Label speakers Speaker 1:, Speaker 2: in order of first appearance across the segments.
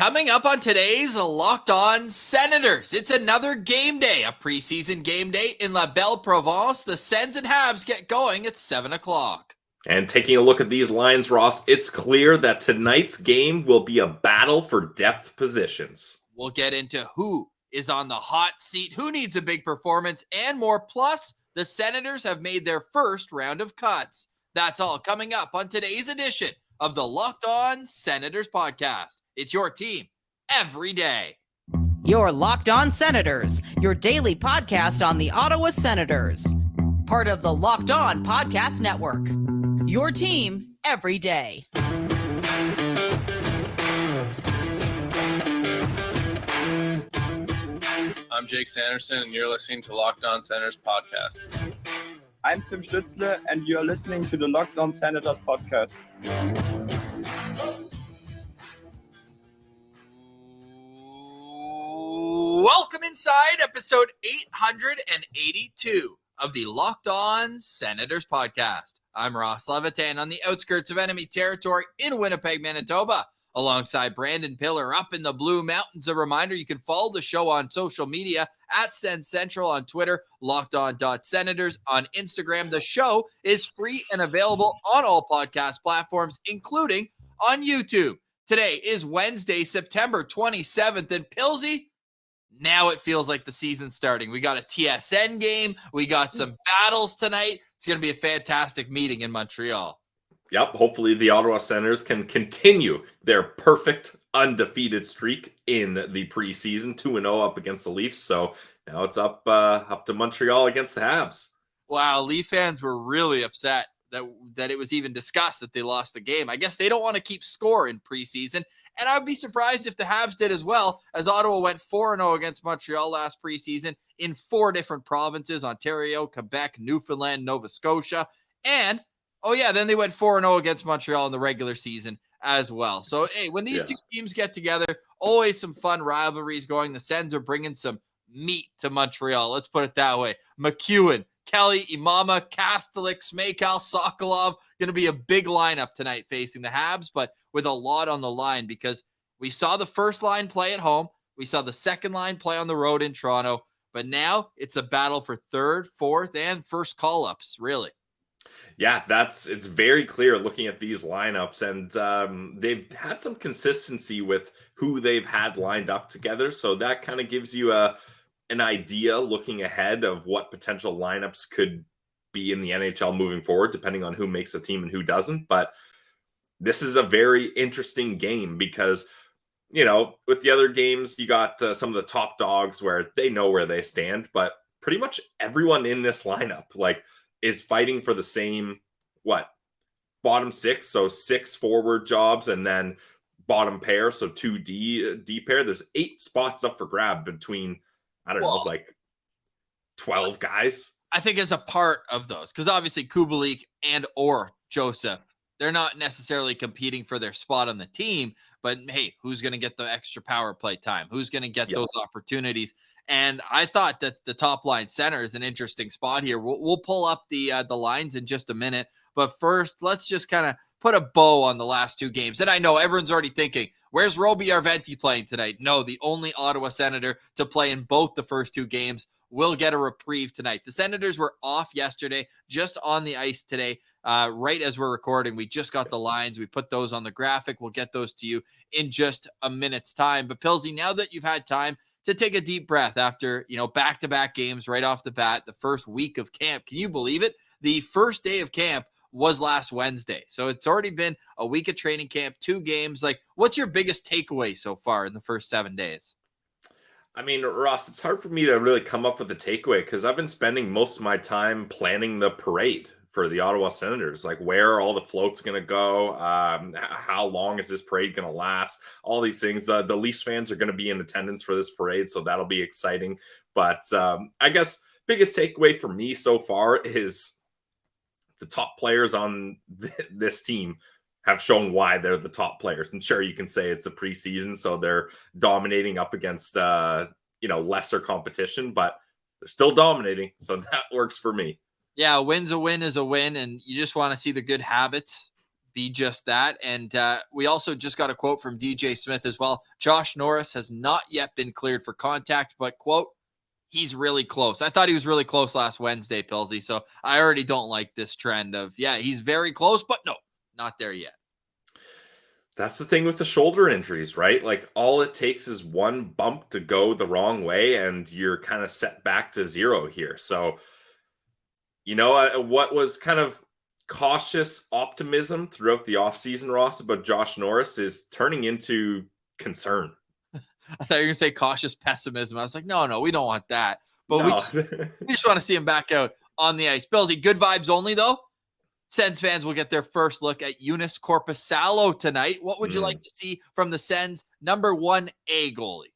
Speaker 1: Coming up on today's Locked On Senators, it's another game day, a preseason game day in La Belle Provence. The Sens and Habs get going at 7 o'clock.
Speaker 2: And taking a look at these lines, Ross, it's clear that tonight's game will be a battle for depth positions.
Speaker 1: We'll get into who is on the hot seat, who needs a big performance, and more. Plus, the Senators have made their first round of cuts. That's all coming up on today's edition of the Locked On Senators podcast. It's your team every day.
Speaker 3: Your Locked On Senators, your daily podcast on the Ottawa Senators. Part of the Locked On Podcast Network. Your team every day.
Speaker 4: I'm Jake Sanderson, and you're listening to Locked On Senators podcast.
Speaker 5: I'm Tim Stützle, and you're listening to the Locked On Senators podcast.
Speaker 1: Welcome inside episode 882 of the Locked On Senators podcast. I'm Ross Levitan on the outskirts of enemy territory in Winnipeg, Manitoba, alongside Brandon Piller up in the Blue Mountains. A reminder, you can follow the show on social media at Sens Central on Twitter, lockedon.senators on Instagram. The show is free and available on all podcast platforms, including on YouTube. Today is Wednesday, September 27th, and Pilsy, now it feels like the season's starting. We got a TSN game. We got some battles tonight. It's going to be a fantastic meeting in Montreal.
Speaker 2: Yep, hopefully the Ottawa Senators can continue their perfect undefeated streak in the preseason, 2-0 up against the Leafs. So now it's up to Montreal against the Habs.
Speaker 1: Wow, Leaf fans were really upset that it was even discussed that they lost the game. I guess they don't want to keep score in preseason, and I would be surprised if the Habs did as well, as Ottawa went 4-0 against Montreal last preseason in 4 different provinces: Ontario, Quebec, Newfoundland, Nova Scotia, and then they went 4-0 against Montreal in the regular season as well. So, hey, when these two teams get together, always some fun rivalries going. The Sens are bringing some meat to Montreal. Let's put it that way. McEwen, Kelly, Imama, Kastelik, Smakal, Sokolov, going to be a big lineup tonight facing the Habs, but with a lot on the line, because we saw the first line play at home. We saw the second line play on the road in Toronto, but now it's a battle for third, fourth, and first call-ups, really.
Speaker 2: Yeah, it's very clear looking at these lineups, and they've had some consistency with who they've had lined up together. So that kind of gives you an idea looking ahead of what potential lineups could be in the NHL moving forward, depending on who makes a team and who doesn't. But this is a very interesting game because, with the other games, you got some of the top dogs where they know where they stand, but pretty much everyone in this lineup, is fighting for the same, bottom 6, so 6 forward jobs, and then bottom pair, so 2 D pair. There's 8 spots up for grab between, 12 guys.
Speaker 1: I think as a part of those, because obviously Kubalik and or Joseph, they're not necessarily competing for their spot on the team, but hey, who's going to get the extra power play time? Who's going to get those opportunities? And I thought that the top line center is an interesting spot here. We'll pull up the lines in just a minute, but first, let's just kind of put a bow on the last 2 games. And I know everyone's already thinking, where's Roby Arventi playing tonight? No, the only Ottawa Senator to play in both the first 2 games will get a reprieve tonight. The Senators were off yesterday, just on the ice today. Right as we're recording, we just got the lines. We put those on the graphic. We'll get those to you in just a minute's time. But Pilsy, now that you've had time to take a deep breath after, back-to-back games right off the bat, the first week of camp, can you believe it? The first day of camp was last Wednesday. So it's already been a week of training camp, 2 games. What's your biggest takeaway so far in the first 7 days?
Speaker 2: I mean, Ross, it's hard for me to really come up with a takeaway because I've been spending most of my time planning the parade for the Ottawa Senators. Where are all the floats going to go? How long is this parade going to last? All these things. The Leafs fans are going to be in attendance for this parade, so that'll be exciting. But I guess biggest takeaway for me so far is the top players on this team have shown why they're the top players. And sure, you can say it's the preseason, so they're dominating up against, lesser competition, but they're still dominating. So that works for me.
Speaker 1: Yeah, a win's a win is a win, and you just want to see the good habits be just that. And we also just got a quote from DJ Smith as well. Josh Norris has not yet been cleared for contact, but quote, he's really close. I thought he was really close last Wednesday, Pilsy. So I already don't like this trend of, yeah, he's very close, but no, not there yet.
Speaker 2: That's the thing with the shoulder injuries, right? Like all it takes is one bump to go the wrong way and you're kind of set back to zero here. So, what was kind of cautious optimism throughout the offseason, Ross, about Josh Norris is turning into concern.
Speaker 1: I thought you were going to say cautious pessimism. I was like, no, we don't want that. But
Speaker 2: No.
Speaker 1: we just want to see him back out on the ice. Billsy, good vibes only, though. Sens fans will get their first look at Eunice Corpusalo tonight. What would you like to see from the Sens' number 1A goalie?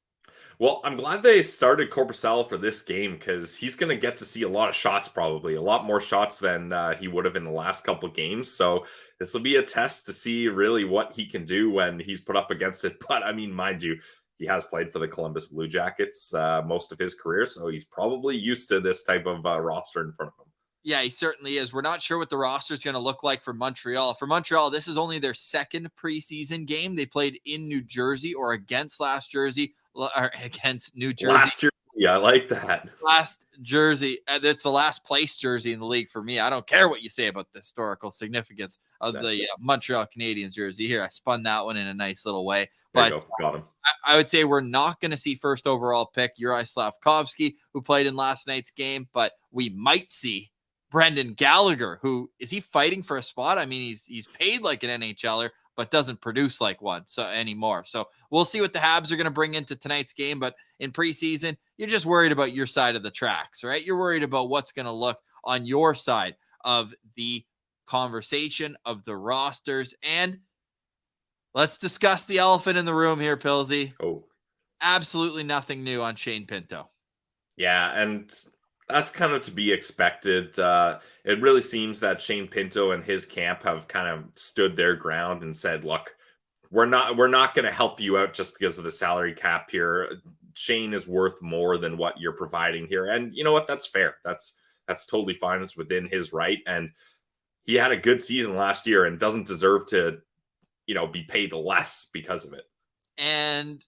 Speaker 2: Well, I'm glad they started Corpusalo for this game because he's going to get to see a lot of shots, probably a lot more shots than he would have in the last couple games. So this will be a test to see really what he can do when he's put up against it. But I mean, mind you, he has played for the Columbus Blue Jackets most of his career, so he's probably used to this type of roster in front of him.
Speaker 1: Yeah, he certainly is. We're not sure what the roster is going to look like for Montreal. For Montreal, this is only their second preseason game. They played in New Jersey or against New Jersey.
Speaker 2: Last year, yeah, I like that.
Speaker 1: Last jersey. It's the last place jersey in the league for me. I don't care what you say about the historical significance of the Montreal Canadiens jersey. Here, I spun that one in a nice little way. But
Speaker 2: got him.
Speaker 1: I would say we're not going to see first overall pick Juraj Slafkovsky, who played in last night's game, but we might see Brendan Gallagher, who is he fighting for a spot? I mean, he's paid like an NHLer, but doesn't produce like one anymore. So we'll see what the Habs are going to bring into tonight's game. But in preseason, you're just worried about your side of the tracks, right? You're worried about what's going to look on your side of the conversation, of the rosters. And let's discuss the elephant in the room here, Pilsy.
Speaker 2: Oh,
Speaker 1: absolutely nothing new on Shane Pinto.
Speaker 2: Yeah, and that's kind of to be expected. It really seems that Shane Pinto and his camp have kind of stood their ground and said, look, we're not going to help you out just because of the salary cap here. Shane is worth more than what you're providing here. And you know what? That's fair. That's totally fine. It's within his right. And he had a good season last year and doesn't deserve to, be paid less because of it.
Speaker 1: And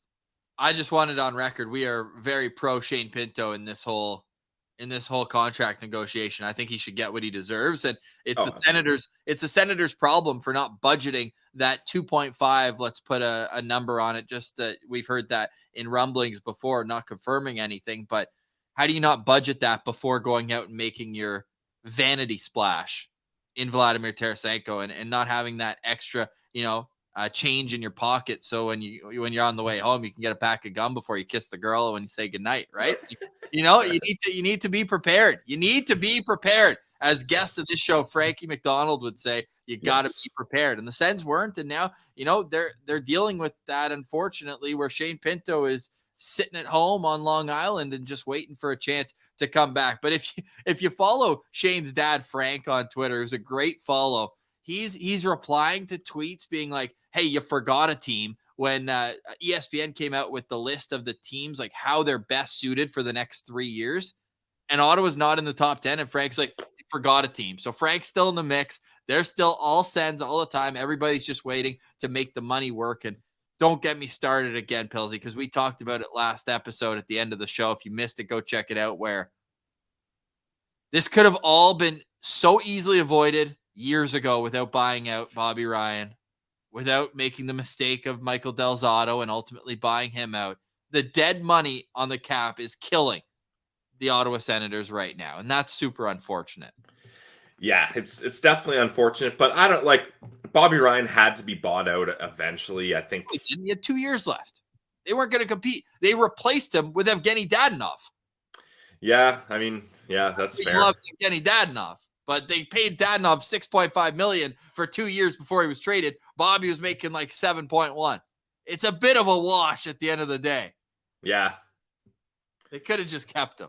Speaker 1: I just wanted on record, we are very pro Shane Pinto in this whole contract negotiation. I think he should get what he deserves. And it's the Senators' problem for not budgeting that 2.5. Let's put a number on it. Just that we've heard that in rumblings before, not confirming anything, but how do you not budget that before going out and making your vanity splash in Vladimir Tarasenko and not having that extra, change in your pocket. So when you're on the way home, you can get a pack of gum before you kiss the girl when you say goodnight, right? You need to be prepared. You need to be prepared. As guests of this show, Frankie McDonald would say, you got to be prepared. And the Sens weren't. And now, they're dealing with that, unfortunately, where Shane Pinto is sitting at home on Long Island and just waiting for a chance to come back. But if you follow Shane's dad, Frank, on Twitter, who's a great follow, he's replying to tweets being like, hey, you forgot a team. When ESPN came out with the list of the teams, like how they're best suited for the next 3 years, and Ottawa's not in the top 10, and Frank's like, forgot a team. So Frank's still in the mix. They're still all Sens all the time. Everybody's just waiting to make the money work. And don't get me started again, Pilsy, because we talked about it last episode at the end of the show. If you missed it, go check it out, where this could have all been so easily avoided years ago without buying out Bobby Ryan, without making the mistake of Michael Del Zotto and ultimately buying him out. The dead money on the cap is killing the Ottawa Senators right now, and that's super unfortunate.
Speaker 2: Yeah, it's definitely unfortunate, but I don't like Bobby Ryan had to be bought out eventually. I think
Speaker 1: he had 2 years left. They weren't going to compete. They replaced him with Evgeny Dadonov.
Speaker 2: Yeah, I mean, yeah, that's fair.
Speaker 1: Loved Evgeny Dadonov, but they paid Dadonov $6.5 million for 2 years before he was traded. Bobby was making like 7.1. It's a bit of a wash at the end of the day.
Speaker 2: Yeah,
Speaker 1: they could have just kept him.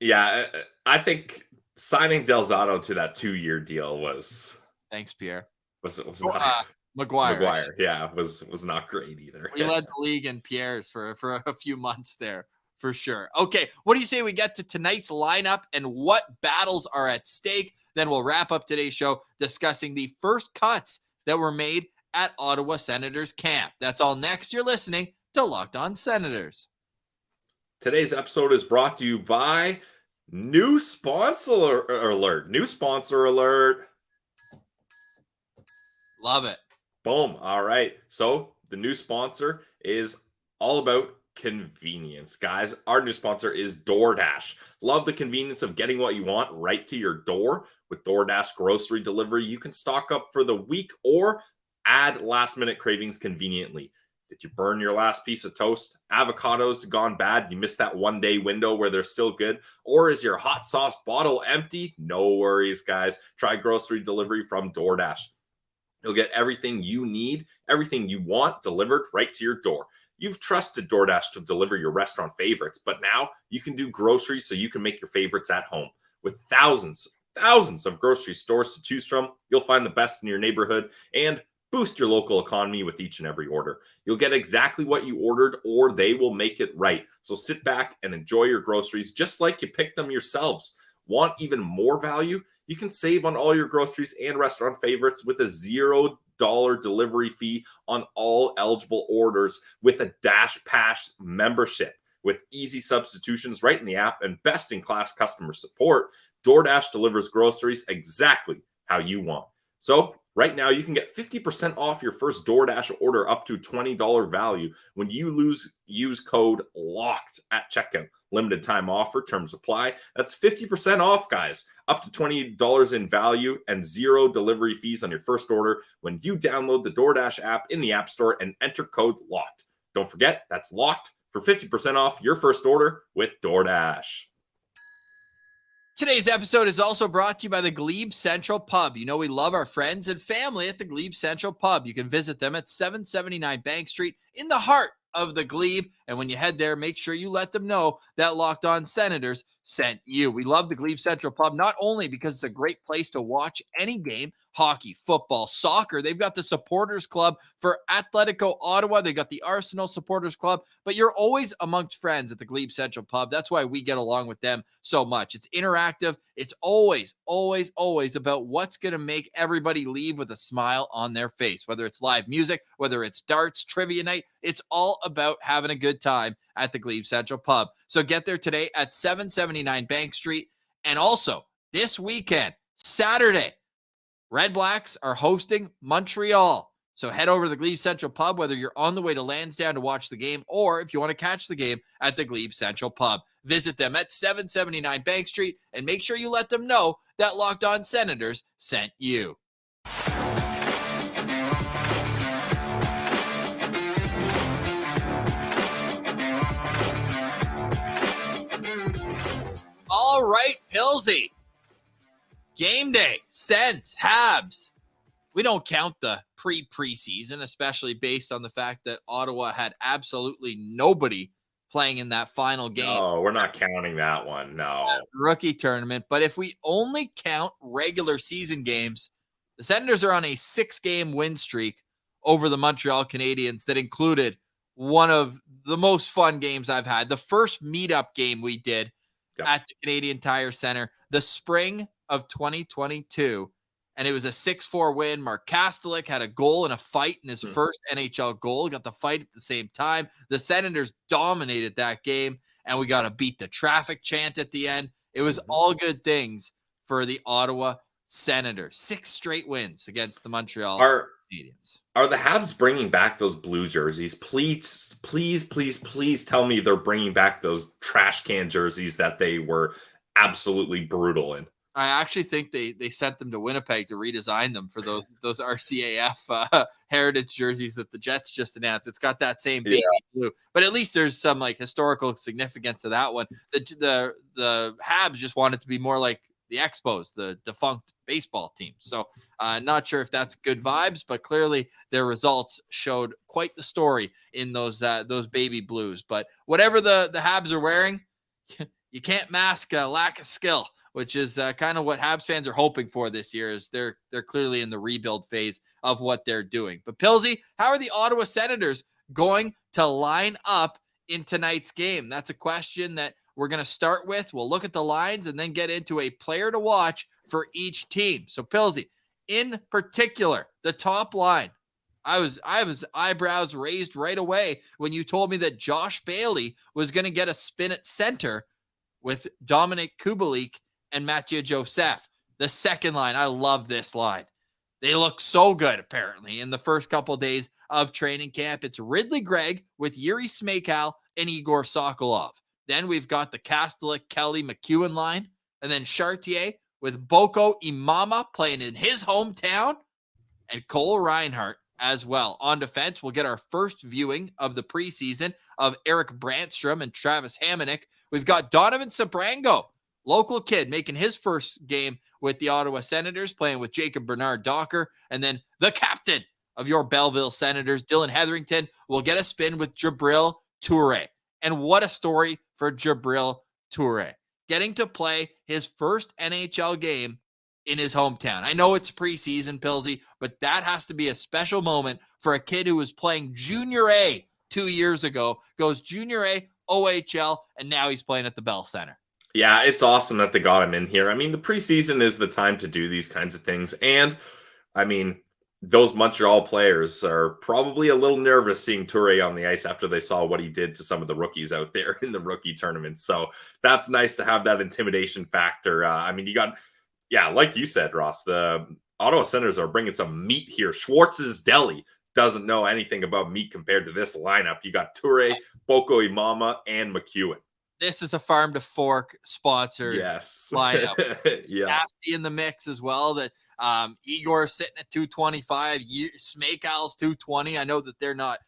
Speaker 2: Yeah, I think signing Del Zotto to that 2-year deal was.
Speaker 1: Thanks, Pierre.
Speaker 2: Was not
Speaker 1: McGuire.
Speaker 2: Yeah, was not great either.
Speaker 1: We led the league in Pierre's for a few months there, for sure. Okay, what do you say we get to tonight's lineup and what battles are at stake? Then we'll wrap up today's show discussing the first cuts that were made at Ottawa Senators camp. That's all next. You're listening to Locked On Senators.
Speaker 2: Today's episode is brought to you by new sponsor alert. New sponsor alert.
Speaker 1: Love it.
Speaker 2: Boom. All right. So the new sponsor is all about convenience, guys. Our new sponsor is DoorDash. Love the convenience of getting what you want right to your door. With DoorDash grocery delivery, you can stock up for the week or add last-minute cravings conveniently. Did you burn your last piece of toast? Avocados gone bad? You missed that one-day window where they're still good? Or is your hot sauce bottle empty? No worries, guys. Try grocery delivery from DoorDash. You'll get everything you need, everything you want delivered right to your door. You've trusted DoorDash to deliver your restaurant favorites, but now you can do groceries so you can make your favorites at home. With thousands of grocery stores to choose from, you'll find the best in your neighborhood and boost your local economy with each and every order. You'll get exactly what you ordered, or they will make it right. So sit back and enjoy your groceries just like you picked them yourselves. Want even more value? You can save on all your groceries and restaurant favorites with a $0 delivery fee on all eligible orders with a Dash Pass membership. With easy substitutions right in the app and best-in-class customer support, DoorDash delivers groceries exactly how you want. So right now, you can get 50% off your first DoorDash order up to $20 value when you use code LOCKED at checkout. Limited time offer, terms apply. That's 50% off, guys. Up to $20 in value and $0 delivery fees on your first order when you download the DoorDash app in the App Store and enter code LOCKED. Don't forget, that's LOCKED for 50% off your first order with DoorDash.
Speaker 1: Today's episode is also brought to you by the GLEBE Central Pub. You know we love our friends and family at the GLEBE Central Pub. You can visit them at 779 Bank Street in the heart of the Glebe. And when you head there, make sure you let them know that Locked On Senators sent you. We love the Glebe Central Pub, not only because it's a great place to watch any game, hockey, football, soccer. They've got the supporters club for Atletico Ottawa. They've got the Arsenal supporters club, but you're always amongst friends at the Glebe Central Pub. That's why we get along with them so much. It's interactive. It's always about what's going to make everybody leave with a smile on their face, whether it's live music, whether it's darts, trivia night. It's all about having a good time at the Glebe Central Pub. So get there today at 779 Bank Street. And also this weekend, Saturday, Red Blacks are hosting Montreal. So head over to the Glebe Central Pub, whether you're on the way to Lansdowne to watch the game or if you want to catch the game at the Glebe Central Pub. Visit them at 779 Bank Street and make sure you let them know that Locked On Senators sent you. All right, Pilsy. Game day, Sens, Habs. We don't count the preseason, especially based on the fact that Ottawa had absolutely nobody playing in that final game.
Speaker 2: No, we're not counting that one. No.
Speaker 1: That rookie tournament. But if we only count regular season games, the Senators are on a 6-game win streak over the Montreal Canadiens that included one of the most fun games I've had. The first meetup game we did at the Canadian Tire Center, the spring of 2022. And it was a 6-4 win. Mark Kastelik had a goal and a fight in his first NHL goal. Got the fight at the same time. The Senators dominated that game, and we got to beat the traffic chant at the end. It was all good things for the Ottawa Senators. 6 straight wins against the Montreal Canadiens.
Speaker 2: Are the Habs bringing back those blue jerseys? Please tell me they're bringing back those trash can jerseys that they were absolutely brutal in.
Speaker 1: I actually think they sent them to Winnipeg to redesign them for those RCAF heritage jerseys that the Jets just announced. It's got that same baby blue, but at least there's some like historical significance to that one. The Habs just want it to be more like the Expos, the defunct baseball team. So not sure if that's good vibes, but clearly their results showed quite the story in those baby blues. But whatever the Habs are wearing, you can't mask a lack of skill, which is kind of what Habs fans are hoping for this year. Is they're clearly in the rebuild phase of what they're doing. But Pilsy, how are the Ottawa Senators going to line up in tonight's game? That's a question that we're going to start with. We'll look at the lines and then get into a player to watch for each team. So Pilsy, In particular, the top line. I was eyebrows raised right away when you told me that Josh Bailey was going to get a spin at center with Dominic Kubalik and Mathieu Joseph. The second line, I love this line. They look so good, apparently, in the first couple of days of training camp. It's Ridley Gregg with Yuri Smejkal and Igor Sokolov. Then we've got the Kastelik, Kelly, McEwen line, and then Chartier with Boko Imama playing in his hometown, and Cole Reinhardt as well. On defense, we'll get our first viewing of the preseason of Eric Brandstrom and Travis Hamonic. We've got Donovan Sabrango, local kid, making his first game with the Ottawa Senators, playing with Jacob Bernard-Docker. And then the captain of your Belleville Senators, Dylan Hetherington, will get a spin with Jabril Toure. And what a story for Jabril Toure, getting to play his first NHL game in his hometown. I know it's preseason, Pilsy, but that has to be a special moment for a kid who was playing Junior A 2 years ago, goes Junior A, OHL, and now he's playing at the Bell Center.
Speaker 2: Yeah, it's awesome that they got him in here. I mean, the preseason is the time to do these kinds of things. And, I mean, those Montreal players are probably a little nervous seeing Toure on the ice after they saw what he did to some of the rookies out there in the rookie tournament. So that's nice to have that intimidation factor. I mean, you got... Yeah, like you said, Ross, the Ottawa Senators are bringing some meat here. Schwartz's Deli doesn't know anything about meat compared to this lineup. You got Toure, Boko Imama, and McEwen.
Speaker 1: This is a Farm to Fork sponsored lineup.
Speaker 2: Yeah.
Speaker 1: Nasty in the mix as well. That Igor sitting at 225, Smejkal's 220. I know that they're not,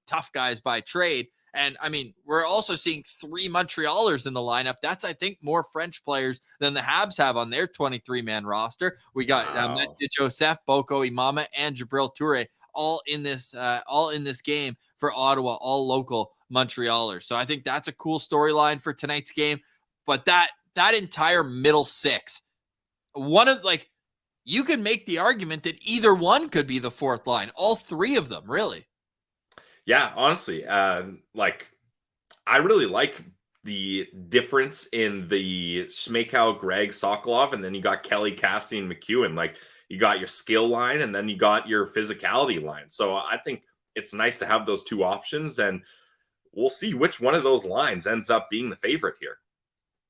Speaker 1: tough guys by trade. And, I mean, we're also seeing 3 Montrealers in the lineup. That's, I think, more French players than the Habs have on their 23-man roster. We got Mathieu Joseph, Boko Imama, and Jabril Toure all in this game for Ottawa, all local Montrealers. So I think that's a cool storyline for tonight's game. But that entire middle six, you can make the argument that either one could be the fourth line. All 3 of them, really.
Speaker 2: Yeah, honestly, I really like the difference in the Smejkal, Gregg, Sokolov, and then you got Kelly, Cassidy, and McEwen. Like, you got your skill line, and then you got your physicality line. So I think it's nice to have those 2 options, and we'll see which one of those lines ends up being the favorite here.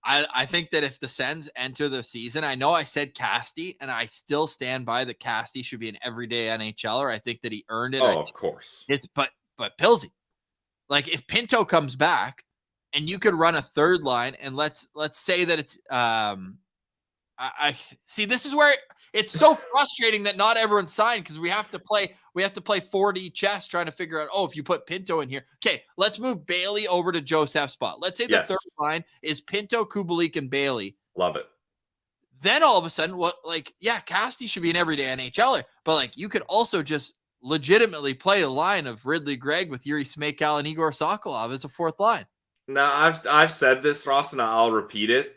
Speaker 1: I think that if the Sens enter the season, I know I said Cassidy, and I still stand by that Cassidy should be an everyday NHLer. I think that he earned it.
Speaker 2: Oh, of course.
Speaker 1: But Pilsy, like, if Pinto comes back and you could run a third line, and let's say that it's I see, this is where it's so frustrating that not everyone's signed, because we have to play 4D chess trying to figure out, if you put Pinto in here. Okay, let's move Bailey over to Joseph's spot. Let's say the third line is Pinto, Kubalik, and Bailey.
Speaker 2: Love it.
Speaker 1: Then all of a sudden, Cassidy should be an everyday NHLer, but you could also just legitimately play a line of Ridley Gregg with Yuri Smejkal and Igor Sokolov as a fourth line.
Speaker 2: Now, I've said this, Ross, and I'll repeat it.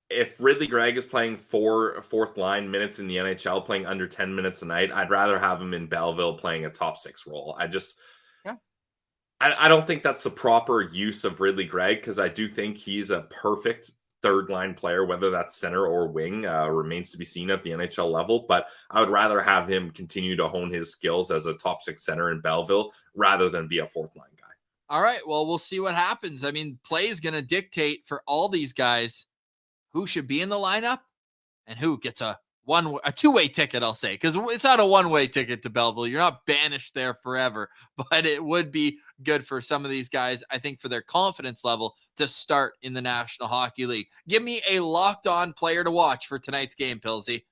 Speaker 2: If Ridley Gregg is playing fourth line minutes in the NHL, playing under 10 minutes a night, I'd rather have him in Belleville playing a top 6 role. I don't think that's the proper use of Ridley Gregg, because I do think he's a perfect third line player, whether that's center or wing, remains to be seen at the NHL level. But I would rather have him continue to hone his skills as a top 6 center in Belleville rather than be a fourth line guy.
Speaker 1: All right. Well, we'll see what happens. I mean, play is going to dictate for all these guys who should be in the lineup and who gets a 2-way ticket, I'll say, because it's not a 1-way ticket to Belleville. You're not banished there forever, but it would be good for some of these guys, I think, for their confidence level to start in the National Hockey League. Give me a locked on player to watch for tonight's game, Pilsy.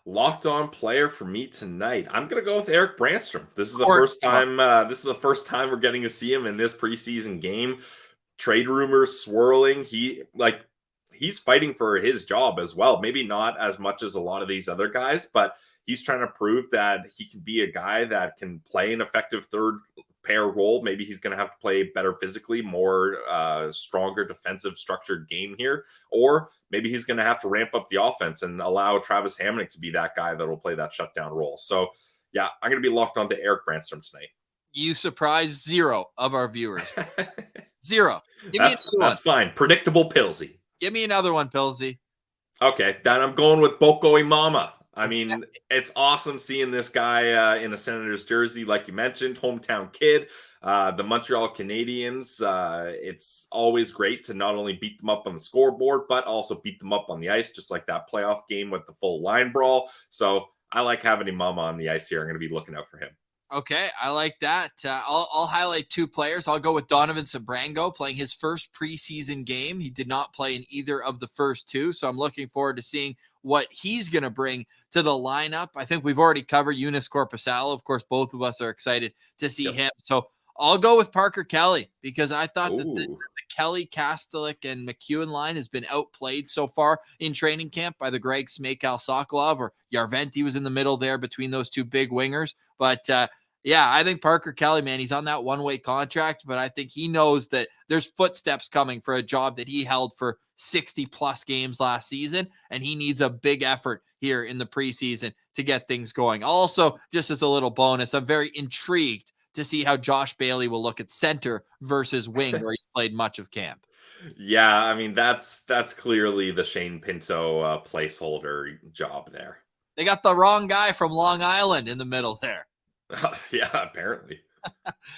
Speaker 2: Locked on player for me tonight, I'm gonna go with Eric Brandstrom. This is the first time. This is the first time we're getting to see him in this preseason game. Trade rumors swirling. He's fighting for his job as well. Maybe not as much as a lot of these other guys, but he's trying to prove that he can be a guy that can play an effective third pair role. Maybe he's going to have to play better physically, more stronger defensive structured game here. Or maybe he's going to have to ramp up the offense and allow Travis Hamonic to be that guy that will play that shutdown role. So, yeah, I'm going to be locked onto Eric Brandstrom tonight.
Speaker 1: You surprised 0 of our viewers. 0.
Speaker 2: That's fine. Predictable Pilsy.
Speaker 1: Give me another one, Pilsy.
Speaker 2: Okay, then I'm going with Boko Imama. I mean, it's awesome seeing this guy in a Senators jersey, like you mentioned, hometown kid. The Montreal Canadiens, it's always great to not only beat them up on the scoreboard, but also beat them up on the ice, just like that playoff game with the full line brawl. So I like having him on the ice here. I'm going to be looking out for him.
Speaker 1: Okay, I like that. I'll highlight 2 players. I'll go with Donovan Sabrango playing his first preseason game. He did not play in either of the first 2, so I'm looking forward to seeing what he's going to bring to the lineup. I think we've already covered Eunice Corpusalo. Of course, both of us are excited to see him. So I'll go with Parker Kelly because I thought that the Kelly, Kastelik, and McEwen line has been outplayed so far in training camp by the Greg Smakal Sokolov, or Yarventi was in the middle there between those 2 big wingers. But yeah, I think Parker Kelly, man, he's on that one-way contract, but I think he knows that there's footsteps coming for a job that he held for 60-plus games last season, and he needs a big effort here in the preseason to get things going. Also, just as a little bonus, I'm very intrigued to see how Josh Bailey will look at center versus wing, where he's played much of camp.
Speaker 2: Yeah, I mean, that's clearly the Shane Pinto placeholder job there.
Speaker 1: They got the wrong guy from Long Island in the middle there.
Speaker 2: Yeah, apparently.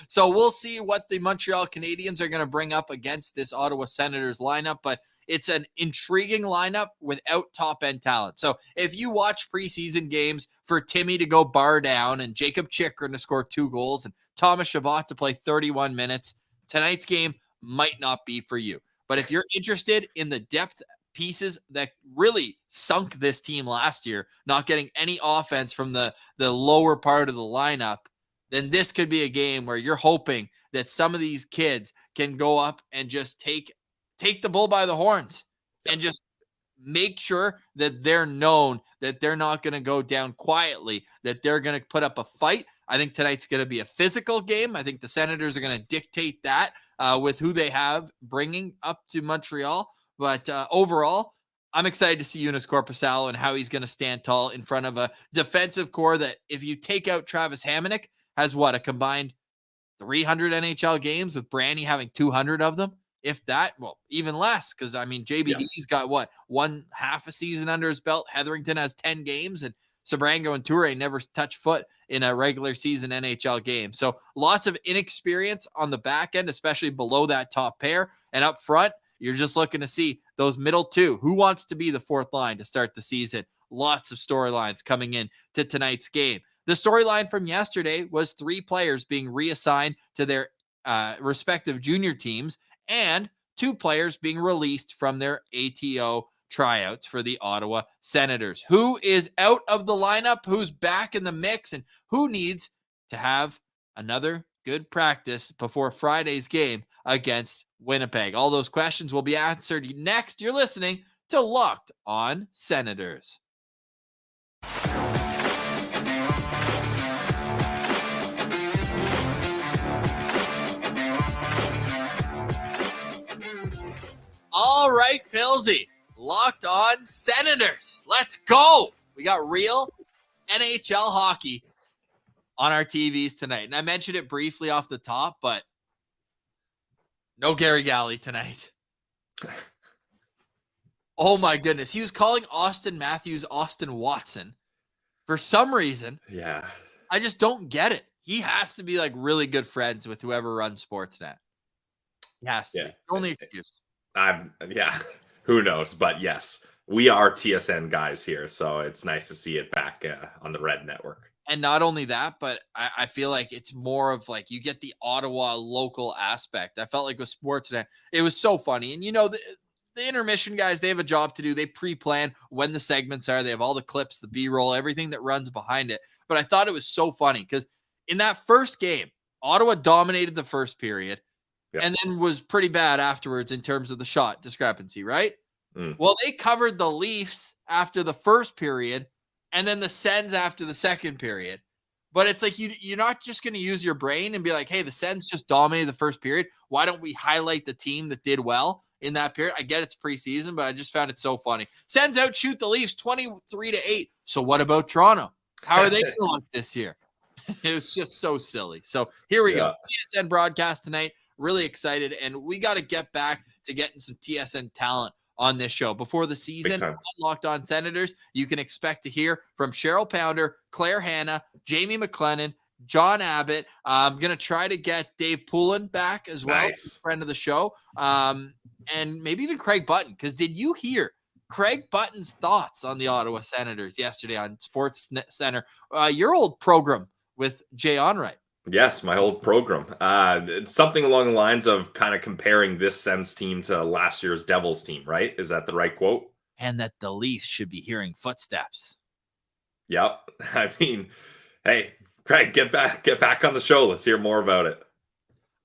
Speaker 1: So we'll see what the Montreal Canadiens are going to bring up against this Ottawa Senators lineup, but it's an intriguing lineup without top-end talent. So if you watch preseason games for Timmy to go bar down and Jacob Chychrun to score 2 goals and Thomas Chabot to play 31 minutes, tonight's game might not be for you. But if you're interested in the depth pieces that really sunk this team last year, not getting any offense from the lower part of the lineup, then this could be a game where you're hoping that some of these kids can go up and just take the bull by the horns and just make sure that they're known that they're not going to go down quietly, that they're going to put up a fight. I think tonight's going to be a physical game. I think the Senators are going to dictate that with who they have bringing up to Montreal. But overall, I'm excited to see Eunice Corpusalo and how he's going to stand tall in front of a defensive core that, if you take out Travis Hamonic, has a combined 300 NHL games, with Brandy having 200 of them. If that, well, even less, because, I mean, JBD's got, one half a season under his belt. Hetherington has 10 games, and Sabrango and Toure never touch foot in a regular season NHL game. So lots of inexperience on the back end, especially below that top pair. And up front, you're just looking to see those middle 2. Who wants to be the 4th line to start the season? Lots of storylines coming in to tonight's game. The storyline from yesterday was 3 players being reassigned to their respective junior teams, and 2 players being released from their ATO tryouts for the Ottawa Senators. Who is out of the lineup? Who's back in the mix? And who needs to have another good practice before Friday's game against Winnipeg? All those questions will be answered next. You're listening to Locked On Senators. All right, Pilsy. Locked On Senators. Let's go. We got real NHL hockey on our TVs tonight. And I mentioned it briefly off the top, but no Gary Galley tonight. Oh my goodness. He was calling Austin Matthews Austin Watson for some reason.
Speaker 2: Yeah.
Speaker 1: I just don't get it. He has to be really good friends with whoever runs Sportsnet. He has to be. Only excuse.
Speaker 2: Yeah. Who knows? But yes, we are TSN guys here, so it's nice to see it back on the Red Network. And
Speaker 1: not only that, but I feel like it's more of you get the Ottawa local aspect. I felt like with Sportsnet, it was so funny. And the intermission guys, they have a job to do. They pre-plan when the segments are. They have all the clips, the B-roll, everything that runs behind it. But I thought it was so funny because in that first game, Ottawa dominated the first period. Yep. And then was pretty bad afterwards in terms of the shot discrepancy, right? Well, they covered the Leafs after the first period and then the Sens after the second period. But it's you're not just going to use your brain and be like, hey, the Sens just dominated the first period. Why don't we highlight the team that did well in that period? I get it's preseason, but I just found it so funny. Sens outshoot the Leafs 23-8. So what about Toronto? How are they going to look this year? It was just so silly. So here we go. TSN broadcast tonight. Really excited. And we got to get back to getting some TSN talent on this show. Before the season, on Locked On Senators, you can expect to hear from Cheryl Pounder, Claire Hanna, Jamie McLennan, John Abbott. I'm going to try to get Dave Poulin back as well, friend of the show, and maybe even Craig Button, because did you hear Craig Button's thoughts on the Ottawa Senators yesterday on Sports Center, your old program with Jay Onright?
Speaker 2: Yes, my old program. It's something along the lines of kind of comparing this Sens team to last year's Devils team, right? Is that the right quote?
Speaker 1: And that the Leafs should be hearing footsteps.
Speaker 2: Yep. I mean, hey, Craig, get back on the show. Let's hear more about it.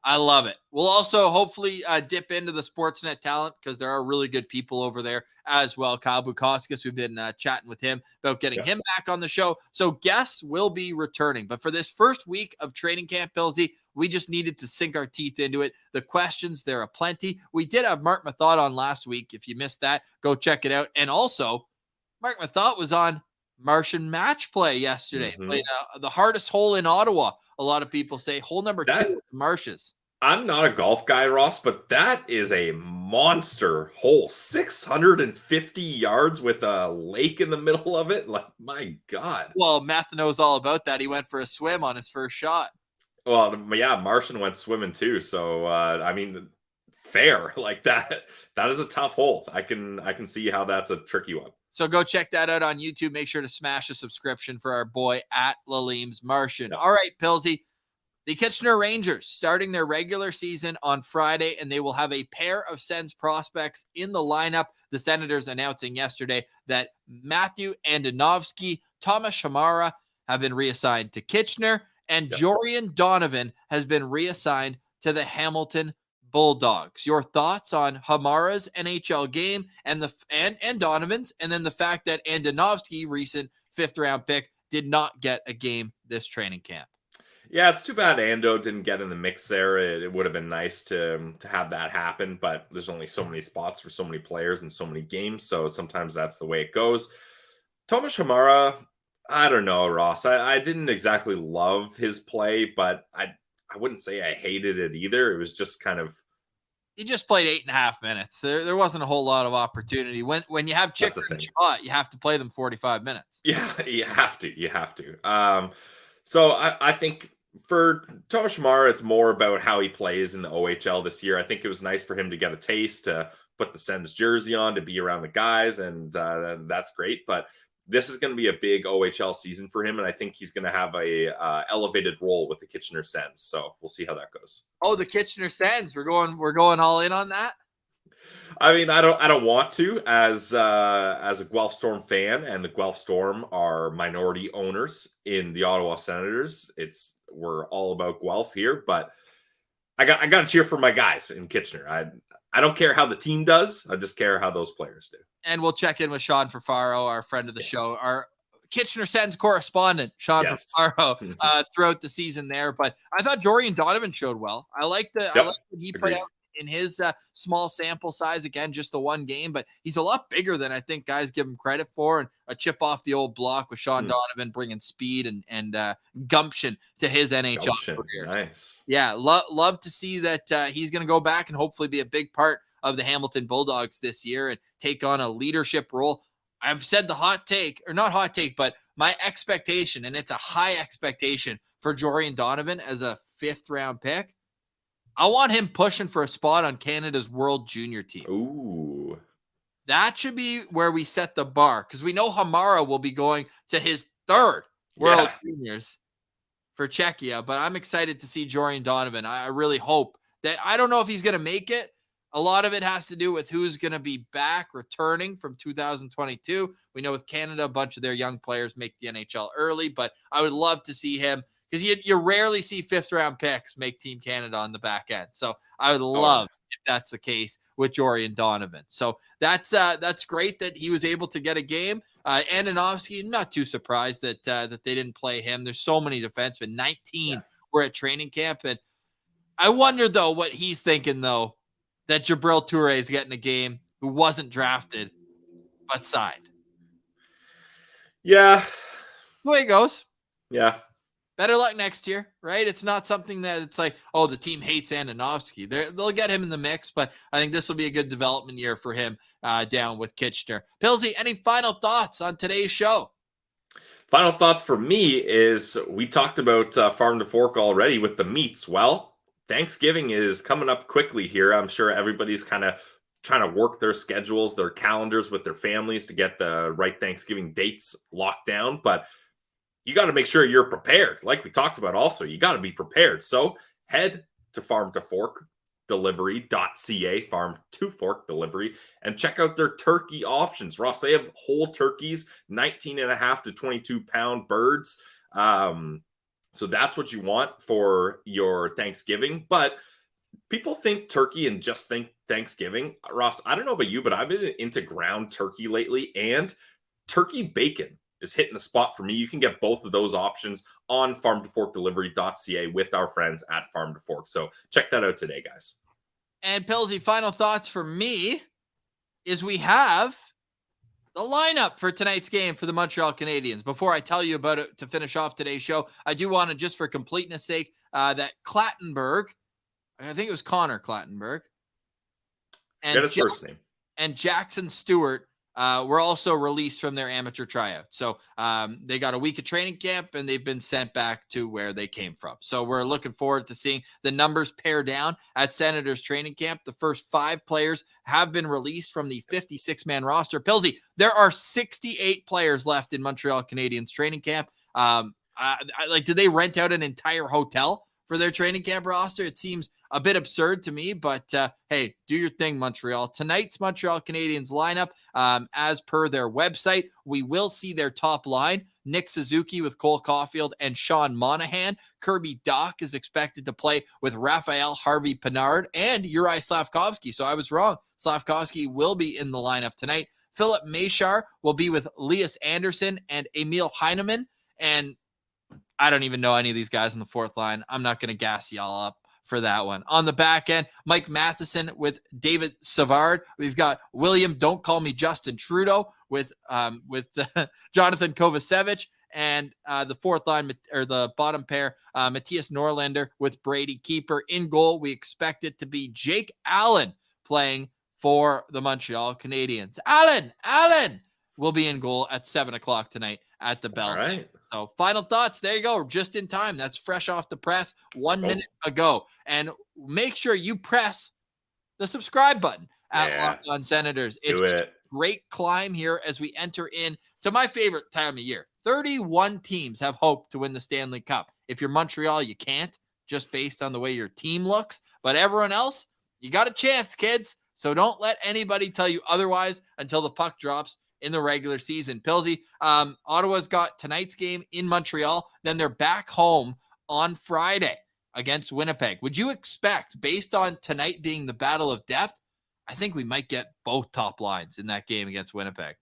Speaker 1: I love it. We'll also hopefully dip into the Sportsnet talent because there are really good people over there as well. Kyle Bukauskas, we've been chatting with him about getting him back on the show. So guests will be returning. But for this first week of training camp, Pilsy, we just needed to sink our teeth into it. The questions, there are plenty. We did have Mark Mathot on last week. If you missed that, go check it out. And also, Mark Mathot was on Martian Match Play yesterday. Played the hardest hole in Ottawa. A lot of people say hole number 2 with the Marshes.
Speaker 2: I'm not a golf guy, Ross, but that is a monster hole. 650 yards with a lake in the middle of it. Like, my God.
Speaker 1: Well, Meth knows all about that. He went for a swim on his first shot.
Speaker 2: Well, yeah, Martian went swimming too. So, I mean, fair. Like that is a tough hole. I can see how that's a tricky one.
Speaker 1: So go check that out on YouTube. Make sure to smash a subscription for our boy at Laleem's Martian. All right, Pilsy. The Kitchener Rangers starting their regular season on Friday, and they will have a pair of Sens prospects in the lineup. The Senators announcing yesterday that Matthew Andonovski, Thomas Hamara have been reassigned to Kitchener, and Jorian Donovan has been reassigned to the Hamilton Bulldogs. Your thoughts on Hamara's NHL game and Donovan's, and then the fact that Andonovski, recent 5th-round pick, did not get a game this training camp.
Speaker 2: Yeah, it's too bad Ando didn't get in the mix there. It would have been nice to have that happen, but there's only so many spots for so many players and so many games, so sometimes that's the way it goes. Thomas Hamara, I don't know, Ross. I didn't exactly love his play, but I wouldn't say I hated it either. It was just kind of...
Speaker 1: He just played 8.5 minutes. There wasn't a whole lot of opportunity. When you have Chicker and Chabot, you have to play them 45 minutes.
Speaker 2: Yeah, you have to. So I think for Thomas Hamara, it's more about how he plays in the OHL this year. I think it was nice for him to get a taste, to put the Sens jersey on, to be around the guys, and that's great. But this is going to be a big OHL season for him, and I think he's going to have a elevated role with the Kitchener Sens. So we'll see how that goes.
Speaker 1: Oh, the Kitchener Sens, we're going all in on that.
Speaker 2: I mean, I don't want to, as a Guelph Storm fan, and the Guelph Storm are minority owners in the Ottawa Senators. We're all about Guelph here, but I got to cheer for my guys in Kitchener. I don't care how the team does. I just care how those players do.
Speaker 1: And we'll check in with Sean Fafaro, our friend of the show, our Kitchener Sens correspondent, Sean Fafaro, throughout the season there. But I thought Jorian Donovan showed well. I like what he put out in his small sample size. Again, just the one game, but he's a lot bigger than I think guys give him credit for, and a chip off the old block with Sean Donovan bringing speed and gumption to his NHL career.
Speaker 2: Nice.
Speaker 1: Yeah, love to see that he's going to go back and hopefully be a big part of the Hamilton Bulldogs this year and take on a leadership role. I've said the hot take, or not hot take, but my expectation, and it's a high expectation for Jorian Donovan as a 5th-round pick. I want him pushing for a spot on Canada's World Junior team.
Speaker 2: Ooh.
Speaker 1: That should be where we set the bar, because we know Hamara will be going to his 3rd World Juniors for Czechia, but I'm excited to see Jorian Donovan. I really hope that, I don't know if he's going to make it. A lot of it has to do with who's going to be back returning from 2022. We know with Canada, a bunch of their young players make the NHL early, but I would love to see him, because you rarely see 5th-round picks make Team Canada on the back end. So I would love if that's the case with Jorian Donovan. So that's great that he was able to get a game. Andonovski, not too surprised that they didn't play him. There's so many defensemen. 19 were at training camp, and I wonder though what he's thinking though, that Jabril Touré is getting a game, who wasn't drafted but signed.
Speaker 2: Yeah,
Speaker 1: That's the way it goes.
Speaker 2: Yeah.
Speaker 1: better luck next year, right? It's not something that it's like, oh, the team hates Andonovski. They'll get him in the mix, but I think this will be a good development year for him down with Kitchener. Pilsy, any final thoughts on today's show?
Speaker 2: Final thoughts for me is we talked about farm to fork already with the meats. Well, Thanksgiving is coming up quickly here. I'm sure everybody's kind of trying to work their schedules, their calendars with their families to get the right Thanksgiving dates locked down. But you got to make sure you're prepared. Like we talked about also, you got to be prepared. So head to farm to fork delivery.ca, farm to fork delivery, and check out their turkey options. Ross, they have whole turkeys, 19.5 to 22 pound birds. So that's what you want for your Thanksgiving. But people think turkey and just think Thanksgiving. Ross, I don't know about you, but I've been into ground turkey lately, and turkey bacon is hitting the spot for me. You can get both of those options on farmtoforkdelivery.ca with our friends at Farm to Fork. So check that out today, guys.
Speaker 1: And Pilsy, final thoughts for me is we have the lineup for tonight's game for the Montreal Canadiens. Before I tell you about it to finish off today's show, I do want to, just for completeness sake, that Clattenburg, I think it was Connor Clattenburg, and
Speaker 2: Get his first name,
Speaker 1: and Jackson Stewart were also released from their amateur tryout. So they got a week of training camp and they've been sent back to where they came from. So we're looking forward to seeing the numbers pare down at Senators training camp. The first 5 players have been released from the 56-man roster. Pilsy, there are 68 players left in Montreal Canadiens training camp. Did they rent out an entire hotel for their training camp roster? It seems a bit absurd to me, but hey, do your thing, Montreal. Tonight's Montreal Canadiens lineup, as per their website, we will see their top line: Nick Suzuki with Cole Caulfield and Sean Monahan. Kirby Dach is expected to play with Raphael Harvey-Pinard and Juraj Slavkovsky. So I was wrong. Slavkovsky will be in the lineup tonight. Philip Machar will be with Elias Anderson and Emil Heineman. And I don't even know any of these guys on the fourth line. I'm not going to gas y'all up for that one. On the back end, Mike Matheson with David Savard. We've got William Don't Call Me Justin Trudeau with Jonathan Kovacevic, and the fourth line, or the bottom pair, Matthias Norlander with Brady Keeper. In goal, we expect it to be Jake Allen playing for the Montreal Canadiens. Allen will be in goal at 7 o'clock tonight at the Bell.
Speaker 2: Right.
Speaker 1: So final thoughts. There you go. Just in time. That's fresh off the press 1 minute ago. And make sure you press the subscribe button at Locked On Senators. It's been a great climb here as we enter in to my favorite time of year. 31 teams have hope to win the Stanley Cup. If you're Montreal, you can't, just based on the way your team looks. But everyone else, you got a chance, kids. So don't let anybody tell you otherwise until the puck drops in the regular season. Pilsy, Ottawa's got tonight's game in Montreal. Then they're back home on Friday against Winnipeg. Would you expect, based on tonight being the battle of depth, I think we might get both top lines in that game against Winnipeg?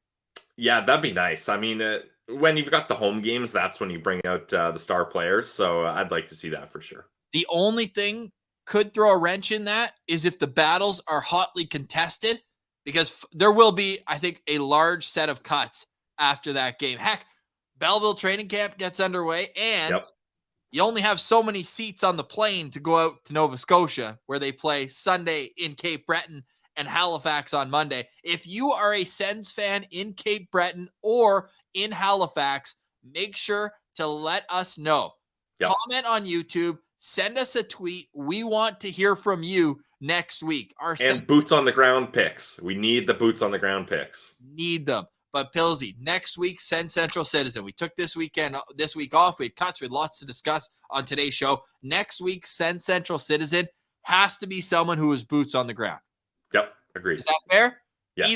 Speaker 2: Yeah, that'd be nice. I mean, when you've got the home games, that's when you bring out the star players. So I'd like to see that for sure.
Speaker 1: The only thing could throw a wrench in that is if the battles are hotly contested, because there will be, I think, a large set of cuts after that game. Heck, Belleville training camp gets underway, and you only have so many seats on the plane to go out to Nova Scotia, where they play Sunday in Cape Breton and Halifax on Monday. If you are a Sens fan in Cape Breton or in Halifax, make sure to let us know. Comment on YouTube. Send us a tweet. We want to hear from you next week.
Speaker 2: And boots on the ground picks. We need the boots on the ground picks.
Speaker 1: Need them. But Pilsy, next week, Sens Central Citizen. We took this week off. We had cuts. We had lots to discuss on today's show. Next week, Sens Central Citizen has to be someone who is boots on the ground.
Speaker 2: Yep, agreed.
Speaker 1: Is that fair?
Speaker 2: Yes.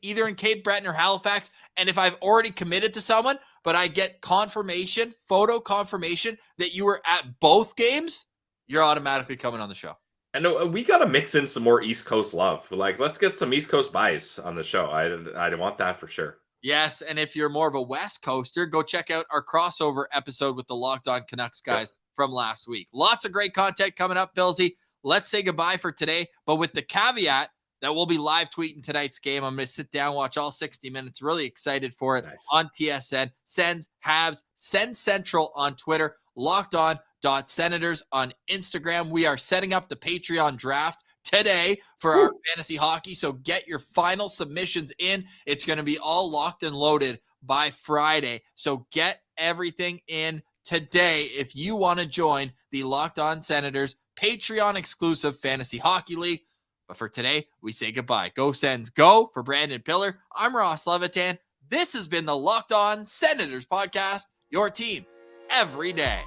Speaker 1: Either in Cape Breton or Halifax. And if I've already committed to someone, but I get photo confirmation that you were at both games, you're automatically coming on the show.
Speaker 2: And we got to mix in some more East Coast love. Like, let's get some East Coast buys on the show. I want that for sure.
Speaker 1: Yes, and if you're more of a West Coaster, go check out our crossover episode with the Locked On Canucks guys from last week. Lots of great content coming up, Pilsy. Let's say goodbye for today, but with the caveat that we'll be live tweeting tonight's game. I'm going to sit down, watch all 60 minutes. Really excited for it on TSN. Sens, Habs, Sens Central on Twitter. lockedon.senators on Instagram. We are setting up the Patreon draft today for our fantasy hockey. So get your final submissions in. It's going to be all locked and loaded by Friday. So get everything in today if you want to join the Locked On Senators Patreon exclusive fantasy hockey league. But for today, we say goodbye. Go Sens, go. For Brandon Piller, I'm Ross Levitan. This has been the Locked On Senators podcast, your team every day.